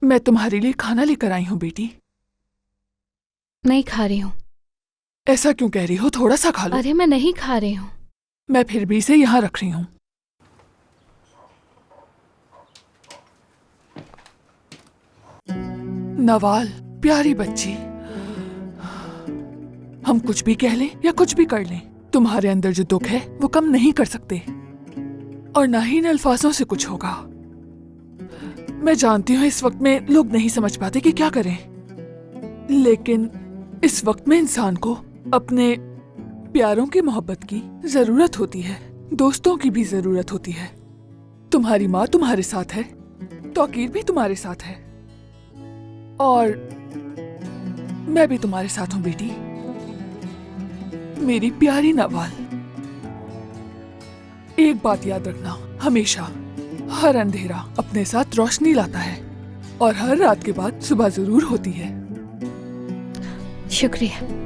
मैं तुम्हारे लिए खाना लेकर आई हूँ बेटी। नहीं खा रही हूँ। ऐसा क्यों कह रही हो? थोड़ा सा खा लो। अरे मैं नहीं खा रही हूँ। मैं फिर भी इसे यहाँ रख रही हूँ। नवाल, प्यारी बच्ची, हम कुछ भी कह लें या कुछ भी कर लें, तुम्हारे अंदर जो दुख है वो कम नहीं कर सकते, और ना ही इन अल्फाजों से कुछ होगा। मैं जानती हूँ इस वक्त में लोग नहीं समझ पाते कि क्या करें, लेकिन इस वक्त में इंसान को अपने प्यारों की मोहब्बत की जरूरत होती है, दोस्तों की भी जरूरत होती है। तुम्हारी माँ तुम्हारे साथ है, तौकीर भी तुम्हारे साथ है, और मैं भी तुम्हारे साथ हूँ बेटी, मेरी प्यारी नवाल। एक बात याद रखना, हमेशा हर अंधेरा अपने साथ रोशनी लाता है, और हर रात के बाद सुबह जरूर होती है। शुक्रिया।